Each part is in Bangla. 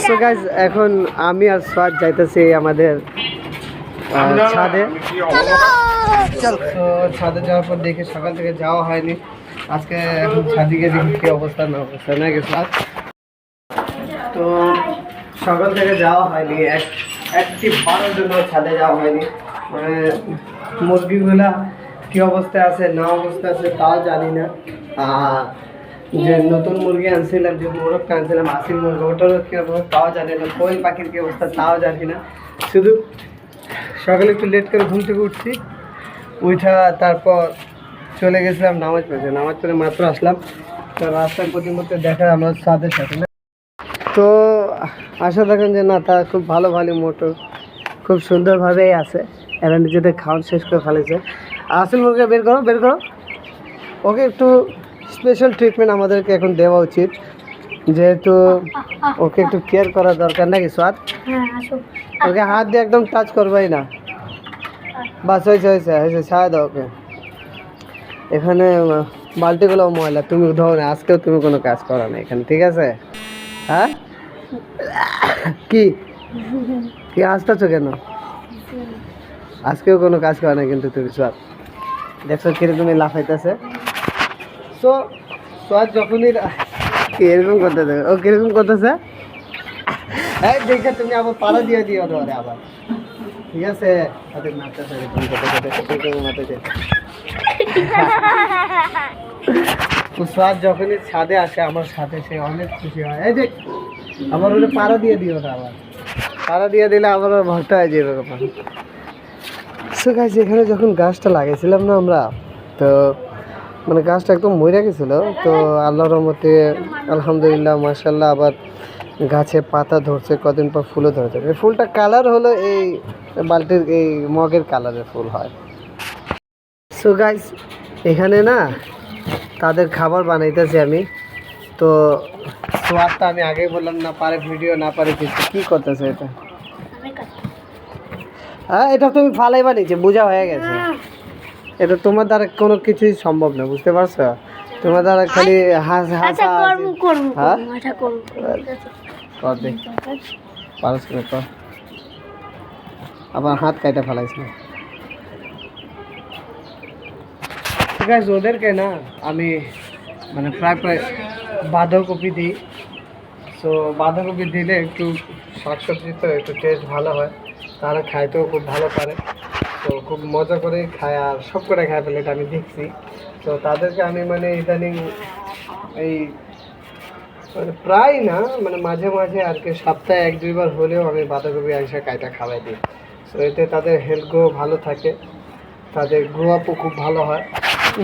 সো গাইস এখন আমি আর সোয়াদ যাইতেছি আমাদের ছাদে। চল তো ছাদে যাওয়ার পর দেখে সকাল থেকে যাওয়া হয়নি, আজকে এখন ছাদে গিয়ে দেখি কি অবস্থা না অবস্থা নাকি সোয়াদ। তো সকাল থেকে যাওয়া হয়নি, একটি 12 জন্য ছাদে যাওয়া হয়নি, মানে মুরগিগুলা কি অবস্থায় আছে না অবস্থা আছে তাও জানি না। যে নতুন মুরগি আনছিলাম, যে মোরগটা আনছিলাম আসিল মুরগি, ওটারও কি অবস্থা তাও জানি না, কোয়েল পাখির কি অবস্থা তাও জানি না। শুধু সকালে একটু লেট করে ঘুম থেকে উঠছি, উঠা তারপর চলে গেছিলাম নামাজ পড়তে, নামাজ পড়ে মাত্র আসলাম। তো রাস্তার প্রতিমধ্যে দেখা আমরা ছাদের সাথে না, তো আশা দেখেন যে না তা খুব ভালো ভালো মোটর খুব সুন্দরভাবেই আছে, এরা নিজেদের খাওয়ান শেষ করে ফেলেছে। আসিল মুরগি বের করো বের করো, ওকে একটু স্পেশাল ট্রিটমেন্ট আমাদেরকে এখন দেওয়া উচিত, যেহেতু ওকে একটু কেয়ার করা দরকার নাকি সোয়াদ। ওকে হাত দিয়ে একদম টাচ করবাই না, বাস হয়েছে হয়েছে হয়েছে, ছাড়া দাও ওকে। এখানে বালতিগুলো ময়লা, তুমি ধরো না, আজকেও তুমি কোনো কাজ করো না এখানে, ঠিক আছে? হ্যাঁ কি কি আসতেছো কেন? আজকেও কোনো কাজ করে না কিন্তু তুমি সোয়াদ, দেখছো কিরকমই লাফাইতেছে। সো সোয়াদ যখনই এরকম করতেছে, ও কিরকম করতেছে এই দেখে তুমি আবার পাড়া দিয়ে দিও ধরে আবার, ঠিক আছে? সোয়াদ যখনই ছাদে আসে আমার সাথে, সে অনেক খুশি হয়। এই দেখ আবার ওটা পাড়া দিয়ে দিও না, আবার পাড়া দিয়ে দিলে আবার ভর্তা হয়ে যাবে ব্যাপার। সো গাইস এখানে যখন গাছটা লাগাইছিলাম না আমরা, তো মানে গাছটা একদম মরে গেছিলো, তো আল্লাহর রহমতে আলহামদুলিল্লাহ মাশাআল্লাহ আবার গাছে পাতা ধরছে, কদিন পর ফুলও ধরছে। এই ফুলটা কালার হলো এই বালতির এই মগের কালারের ফুল হয়। সো গাইস এখানে না তাদের খাবার বানাইতেছি আমি, তো সোয়াদটা আমি আগেই বললাম না পারে ভিডিও না পারে কিছু, কী করতেছে এটা? হ্যাঁ এটা তুমি ফালাই বানিয়েছে, বোঝা হয়ে গেছে, এটা তোমার দ্বারা কোনো কিছুই সম্ভব না, বুঝতে পারছো? তোমার দ্বারা খালি আবার হাত কাইটা ফেলাইছ না। ঠিক আছে ওদেরকে না আমি মানে প্রায় বাঁধাকপি দিই, তো বাঁধাকপি দিলে একটু শাকসবজি তো একটু টেস্ট ভালো হয়, তারা খাইতেও খুব ভালো পারে, তো খুব মজা করে খায় আর সব করে খায় ফেলে, এটা আমি দেখছি। তো তাদেরকে আমি মানে ইদানিং এই মানে প্রায় না মানে মাঝে মাঝে আর কি সপ্তাহে 1-2 বার হলেও আমি বাঁধাকপি আইসা কাইটা খাওয়াই দিই। তো এতে তাদের হেলথ গ্রো ভালো থাকে, তাদের গ্রো আপও খুব ভালো হয়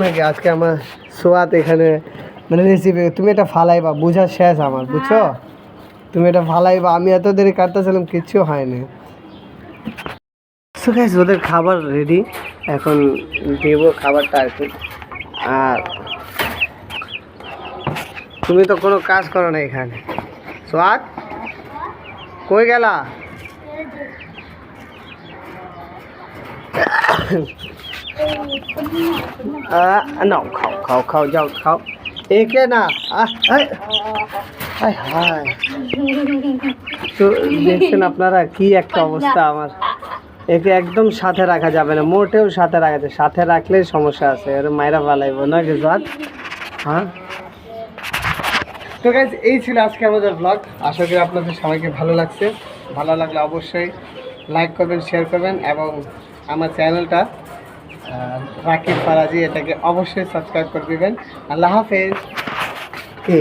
নাকি। আজকে আমার সোয়াদ এখানে মানে রেসিপি, তুমি এটা ফালাইবা বুঝা শেষ আমার, বুঝছো? তুমি এটা ফালাইবা, আমি এত দেরি কাটতেছিলাম কিচ্ছু হয়নি। সো গাইস ওদের খাবার রেডি, এখন দেব খাবারটা আর কি। আর তুমি তো কোনো কাজ করো না এখানে, সোয়াদ কই গেলা? নাও খাও খাও খাও যাও খাও, একে না হায় তো দেখছেন আপনারা কি একটা অবস্থা আমার, একে একদম সাথে রাখা যাবে না, মোটেও সাথে রাখা যাবে, সাথে রাখলেই সমস্যা আছে, এর মায়েরা পালাইব না কিছু। হ্যাঁ তো গাইজ এই ছিল আজকে আমাদের ব্লগ, আশা করি আপনাদের সবাইকে ভালো লাগছে। ভালো লাগলে অবশ্যই লাইক করবেন, শেয়ার করবেন এবং আমার চ্যানেলটা রাকিব ফারাজি এটাকে অবশ্যই সাবস্ক্রাইব করে দিবেন। আল্লাহ হাফেজ। কি